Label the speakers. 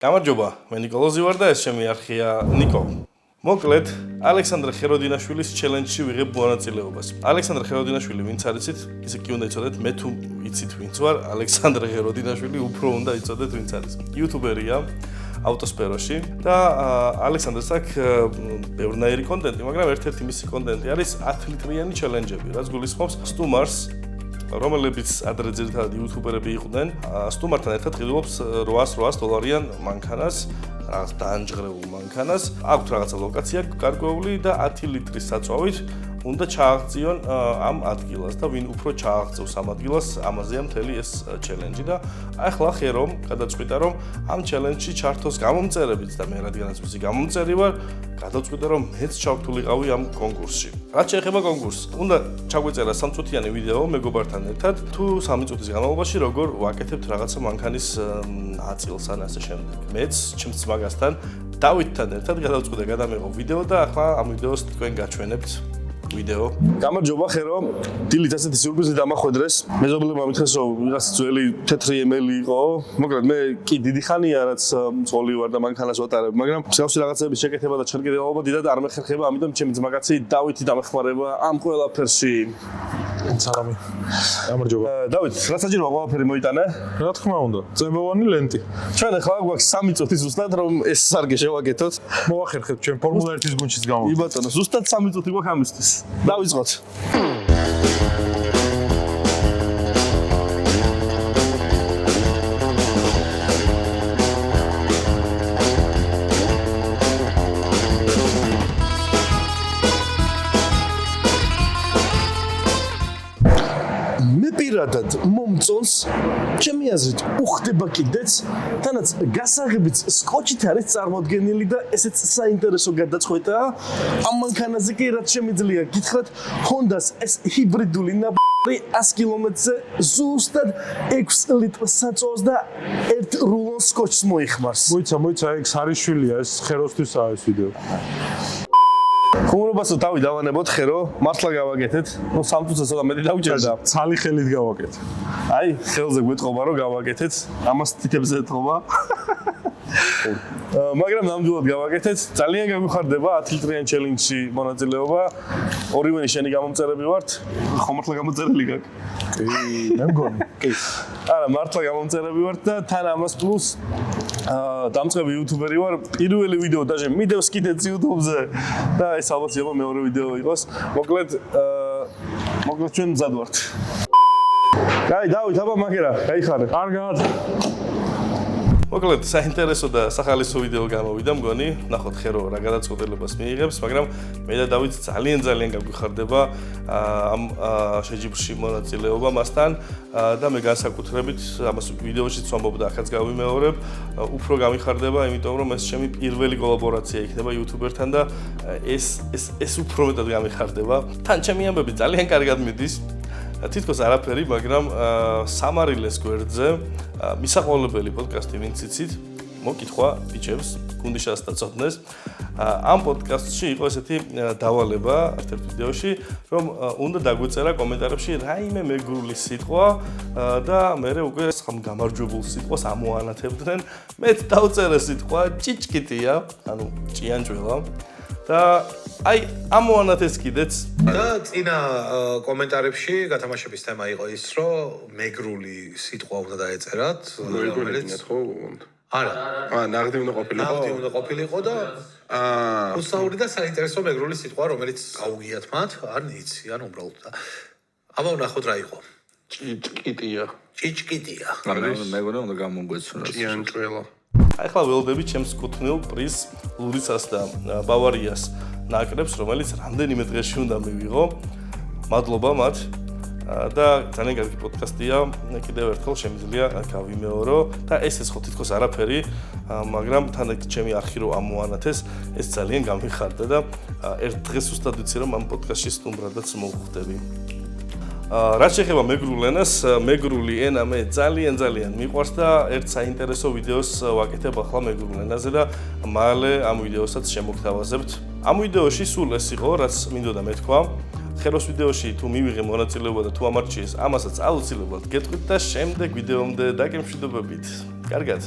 Speaker 1: გამარჯობა, მე ნიკოლოზი ვარ და ეს ჩემი არხია ნიკო. მოკლედ, ალექსანდრე ხეროდინაშვილის ჩელენჯში ვიღებ მონაწილეობას. ალექსანდრე ხეროდინაშვილი ვინც არიცით, ისე კი უნდა იცოდეთ, მე თუ იცით ვინც ვარ, ალექსანდრე ხეროდინაშვილი უფრო უნდა იცოდეთ ვინც არის. იუთუბერია ავტოსფეროში და ალექსანდრეს აქვს ბევრნაირი კონტენტი, მაგრამ ერთ-ერთი მისი კონტენტი არის 10 ლიტრიანი ჩელენჯები, რაც გულისხმობს სტუმარს რომელებიც ადრე ძირითადად იუთუბერები იყვნენ, სტუმართან ერთად ყიდულობს $800 მანქანას, რაღაც დაანჯღრეულ მანქანას, აქვს რაღაცა ლოკაცია გარკვეული და 10 ლიტრის საწვავით უნდა ჩააღწიონ ამ ადგილას და ვინ უფრო ჩააღწევს ამ ადგილას, ამაზეა მთელი ეს ჩელენჯი და ახლა ხერომ გადაწყვიტა რომ ამ ჩელენჯში ჩართოს გამომწერებიც და მე რადგანაც მისი გამომწერი ვარ, გადაწყვიტა რომ მეც ჩავთვლიყავი ამ კონკურსში. რაც შეეხება კონკურსს, უნდა ჩაგვეწერა 3 წუთიანი ვიდეო მეგობართან ერთად, თუ 3 წუთის განმავლობაში როგორ ვაკეთებთ რაღაცა მანქანის ნაწილს ან ასე შემდეგ. მეც ჩემს ძმაგასთან დავითთან ერთად გადავწყვიტე გადამეღო ვიდეო და ახლა ამ ვიდეოს თქვენ გაჩვენებთ ვიდეო. გამარჯობა ხერო, დილით ასეთი სიურპრიზი დამახვედრეს. მეზობლებმა მითხრეს რომ ვიღაც ძველი თეთრი ემელი იყო. მოკლედ მე კი დიდი ხანია რაც მწოლი ვარ და მანქანას ვატარებ, მაგრამ მსგავსი რაღაცების შეკეთება და ჩერკედელობა დიდად არ მეხერხება, ამიტომ ჩემი ძმაკაცი დავითი დამეხმარება ამ ყველაფერში.
Speaker 2: სალამი. გამარჯობა.
Speaker 1: დავით, რა საჭიროა ყველაფერი მოიტანე?
Speaker 2: რა თქმა უნდა, წებოვანი ლენტი.
Speaker 1: ჩვენ ახლა გვაქვს 3 წუთი ზუსტად რომ ეს სარგე შევაკეთოთ.
Speaker 2: მოახერხეთ ჩვენ ფორმულა 1-ის გუნდშიც გამოვიდეთ.
Speaker 1: კი ბატონო, ზუსტად 3 წუთი გვაქვს ამისთვის. დავიწყოთ. პირადად მომწონს, ჩემი აზრით, უხდება კიდეც, თანაც გასაღებიც სკოჩით არის წარმოდგენილი და ესეც საინტერესო გადაწყვეტაა. ამ მანქანაზე კი რაც შემიძლია გითხრათ, Honda-ს ეს ჰიბრიდული ნაბარი 100 კილომეტრზე ზუსტად 6 ლიტრს საწვავს და 1 რულონ სკოჩს მოიხმარს.
Speaker 2: მოიცა, ეგ სარიშვილია, ეს ხეროსთვისაა ეს ვიდეო.
Speaker 1: ხუმრობასო თავი დავანებოთ ხერო, მართლა გავაკეთეთ. ნუ 3 წუთს ცოტა მეტი დავუჭერდა.
Speaker 2: ცალი ხელით გავაკეთე.
Speaker 1: აი, ხელზე გვეთყობა რომ გავაკეთეთ. ამას თითებზე ეთყობა. მაგრამ ნამდვილად გავაკეთეთ. ძალიან გამიხარდება 10 ლიტრიან ჩელენჯში მონაწილეობა. ორივენი შენი გამომწერები ვართ. ხო მართლა გამომწერელი გაქვს?
Speaker 2: კი, მე მგონი. კი.
Speaker 1: არა, მართლა გამომწერები ვართ და თან ამას პლუს დამწყები იუთუბერი ვარ. პირველი ვიდეო დაჟე მიდევს კიდეც იუთუბზე და ეს ალბათ შეიძლება მეორე ვიდეო იყოს. მოკლედ ჩვენ მზად ვართ. კაი, დავით, აბა მაგერა, გაიხარე.
Speaker 2: კარგად.
Speaker 1: მოკლედ საინტერესო და სახალისო ვიდეო გამოვიდა მგონი. ნახოთ ხერო რა გადაწყვეტილებას მიიღებს, მაგრამ მე და დავით ძალიან გაგვიხარდება ამ შეჯიბრში მონაწილეობა მასთან და მე განსაკუთრებით ამას ვიდეოშიც ვამბობ და ახაც გავიმეორებ, უფრო გამიხარდება, იმიტომ რომ ეს ჩემი პირველი კოლაბორაცია იქნება იუთუბერთან და ეს უფრო მეტად გამიხარდება. თან ჩემი ამბები ძალიან კარგად მიდის. თითქოს არაფერი, მაგრამ სამარილეს გვერდზე მისაყოლებელი პოდკასტი ვინც იცით, მოკითხვა ბიჭებს, გუნდიშას და ცოდნეს. ამ პოდკასტში იყო ესეთი დავალება ერთ-ერთ ვიდეოში, რომ უნდა დაგვეწერა კომენტარებში რაიმე მეგრული სიტყვა და მე უკვე გამარჯვებულ სიტყვას ამოანათებდნენ. მე დავწერე სიტყვა ჭიჭკიტია, ანუ ჭიანჭველა. და აი ამოანათეს კიდეც
Speaker 3: და წინა კომენტარებში გათამაშების თემა იყო ის, რომ მეგრული სიტყვა უნდა დაეწერათ,
Speaker 4: რომელიც ხო?
Speaker 3: არა.
Speaker 4: ნაღდი უნდა
Speaker 3: ყოფილიყო და უსაური და საინტერესო მეგრული სიტყვა, რომელიც გაუგიათ მათ, არ იცი, ან უბრალოდ და აბა ნახოთ რა იყო.
Speaker 4: ჭიჭკიტია.
Speaker 3: ჭიჭკიტია.
Speaker 4: მეგონა უნდა გამომგვეცნოს. ჭიანჭველა.
Speaker 1: ახლა ველოდები ჩემს კუთვნილ პრიზ ლურიცას და ბავარიას ნაკრებს, რომელიც რამდენიმე დღეში უნდა მივიღო. მადლობა მათ და ძალიან კარგი პოდკასტია. კიდევ ერთხელ შემიძლია გავიმეორო და ეს ხო თითქოს არაფერი, მაგრამ თან ჩემი არხი რო ამოანათეს, ეს ძალიან გამიხარდა და ერთ დღეს უბრალოდ ვიცი რომ ამ პოდკასტში სტუმრადაც მოვხვდები. რაც შეეხება მეგრულ ენას, მეგრული ენა მე ძალიან მიყვარს და ერთ საინტერესო ვიდეოს ვაკეთებ ახლა მეგრულ ენაზე და მალე ამ ვიდეოსაც შემოგთავაზებთ. ამ ვიდეოში სულ ეს იყო, რაც მინდოდა მეთქვა. ხეროს ვიდეოში თუ მივიღე მონაწილეობა და თუ ამარჩიეს, ამასაც აუცილებლად გეტყვით და შემდეგ ვიდეომდე დაგემშვიდობებით. კარგად.